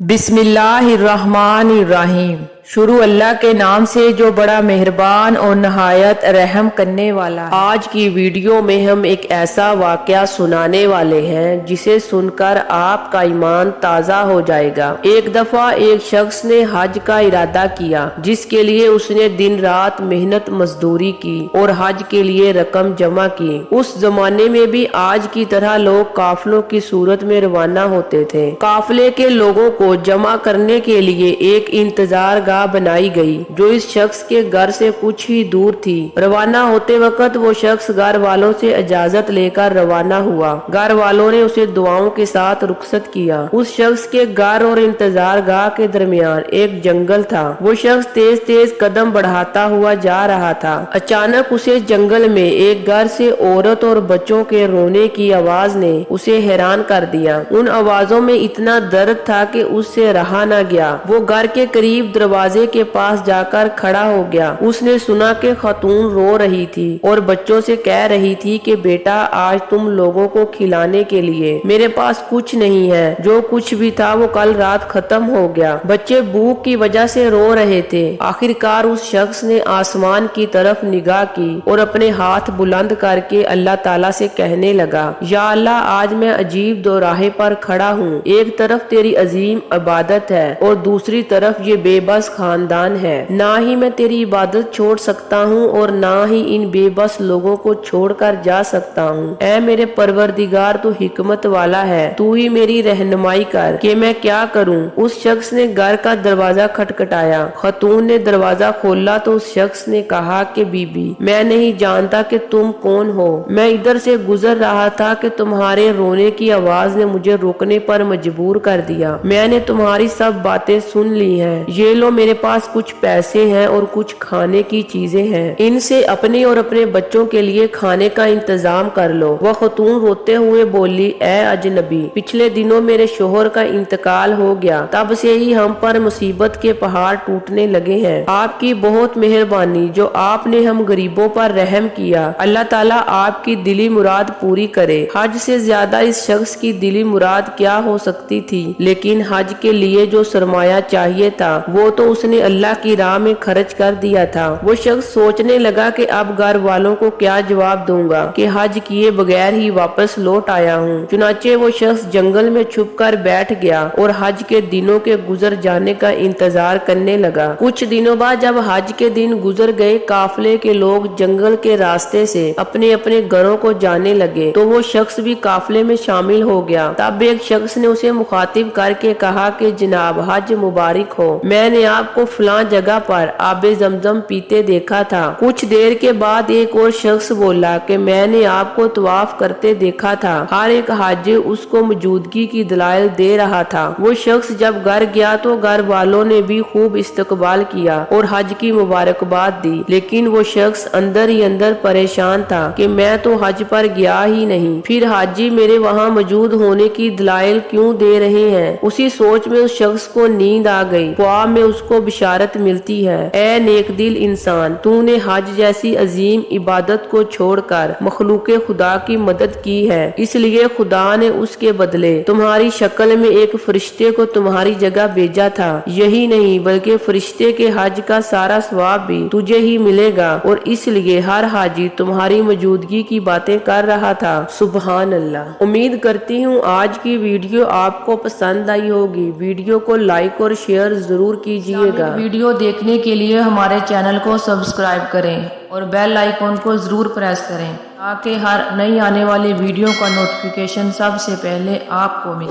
बिस्मिल्लाहिर्रहमानिर्रहीम। शुरू अल्लाह के नाम से जो बड़ा मेहरबान और नहायत रहम करने वाला है। आज की वीडियो में हम एक ऐसा वाकया सुनाने वाले हैं जिसे सुनकर आपका ईमान ताज़ा हो जाएगा। एक दफा एक शख्स ने हज का इरादा किया, जिसके लिए उसने दिन रात मेहनत मजदूरी की और हज के लिए रकम जमा की। उस जमाने में भी आज की तरह लोग काफिलों की सूरत में रवाना होते थे। काफिले के लोगों को जमा करने के लिए एक इंतजार गाह बनाई गई, जो इस शख्स के घर से कुछ ही दूर थी। रवाना होते वक्त वो शख्स घर वालों से इजाजत लेकर रवाना हुआ। घर वालों ने उसे दुआओं के साथ रुखसत किया। उस शख्स के घर और इंतजार गाह के दरमियान एक जंगल था। वो शख्स तेज तेज कदम बढ़ाता हुआ जा रहा था। अचानक उसे जंगल में एक घर से औरत और बच्चों के रोने की आवाज ने उसे हैरान कर दिया। उन आवाजों में इतना दर्द था कि उससे रहा न गया। वो घर के करीब दरवाजे के पास जाकर खड़ा हो गया। उसने सुना कि खातून रो रही थी और बच्चों से कह रही थी कि बेटा, आज तुम लोगों को खिलाने के लिए मेरे पास कुछ नहीं है। जो कुछ भी था वो कल रात खत्म हो गया। बच्चे भूख की वजह से रो रहे थे। आखिरकार उस शख्स ने आसमान की तरफ निगाह की और अपने हाथ बुलंद करके अल्लाह ताला से कहने लगा, या अल्लाह, आज मैं अजीब दोराहे पर खड़ा हूँ। एक तरफ तेरी अजीम इबादत है और दूसरी तरफ ये बेबस खानदान है। ना ही मैं तेरी इबादत छोड़ सकता हूँ और ना ही इन बेबस लोगों को छोड़कर जा सकता हूँ। ऐ मेरे परवरदिगार, तू हिकमत वाला है, तू ही मेरी रहनुमाई कर कि मैं क्या करूँ। उस शख्स ने घर का दरवाजा खटखटाया। खातून ने दरवाजा खोला तो उस शख्स ने कहा कि बीबी, मैं नहीं जानता कि तुम कौन हो। मैं इधर से गुजर रहा था कि तुम्हारे रोने की आवाज ने मुझे रोकने पर मजबूर कर दिया। मैंने तुम्हारी सब बातें सुन ली हैं। ये लो, मेरे पास कुछ पैसे हैं और कुछ खाने की चीजें हैं। इनसे अपने और अपने बच्चों के लिए खाने का इंतजाम कर लो। वह खातून रोते हुए बोली, ए अजनबी, पिछले दिनों मेरे शोहर का इंतकाल हो गया। तब से ही हम पर मुसीबत के पहाड़ टूटने लगे हैं। आपकी बहुत मेहरबानी जो आपने हम गरीबों पर रहम किया। अल्लाह ताला आपकी दिली मुराद पूरी करे। हज से ज्यादा इस शख्स की दिली मुराद क्या हो सकती थी, लेकिन हज के लिए जो सरमाया चाहिए था वो तो उसने अल्लाह की राह में खर्च कर दिया था। वो शख्स सोचने लगा कि अब घर वालों को क्या जवाब दूंगा कि हज किए बगैर ही वापस लौट आया हूँ। चुनाचे वो शख्स जंगल में छुप कर बैठ गया और हज के दिनों के गुजर जाने का इंतजार करने लगा। कुछ दिनों बाद जब हज के दिन गुजर गए, काफिले के लोग जंगल के रास्ते से अपने अपने घरों को जाने लगे, तो वो शख्स भी काफिले में शामिल हो गया। तब एक शख्स ने उसे मुखातिब करके कहा कि जनाब, हज मुबारक हो। मैंने आपको फलां जगह पर आबे जमजम पीते देखा था। कुछ देर के बाद एक और शख्स बोला कि मैंने आपको तवाफ करते देखा था। हर एक हाजी उसको मौजूदगी की दलाइल दे रहा था। वो शख्स जब घर गया तो घर वालों ने भी खूब इस्तकबाल किया और हज की मुबारकबाद दी, लेकिन वो शख्स अंदर ही अंदर परेशान था कि मैं तो हज पर गया ही नहीं, फिर हाजी मेरे वहाँ मौजूद होने की दलाइल क्यों दे रहे हैं। उसी सोच में उस शख्स को नींद आ गई। ख्वाब में उसको बिशारत मिलती है, ए नेक दिल इंसान, तूने हज जैसी अजीम इबादत को छोड़कर मखलूके खुदा की मदद की है, इसलिए खुदा ने उसके बदले तुम्हारी शक्ल में एक फरिश्ते को तुम्हारी जगह भेजा था। यही नहीं बल्कि फरिश्ते के हज का सारा सवाब भी तुझे ही मिलेगा और इसलिए हर हाजी तुम्हारी मौजूदगी की बातें कर रहा था। सुबहान अल्लाह। उम्मीद करती हूँ आज की वीडियो आपको पसंद आई होगी। वीडियो को लाइक और शेयर जरूर कीजिएगा। वीडियो देखने के लिए हमारे चैनल को सब्सक्राइब करें और बेल आइकॉन को जरूर प्रेस करें ताकि हर नई आने वाली वीडियो का नोटिफिकेशन सबसे पहले आपको मिले।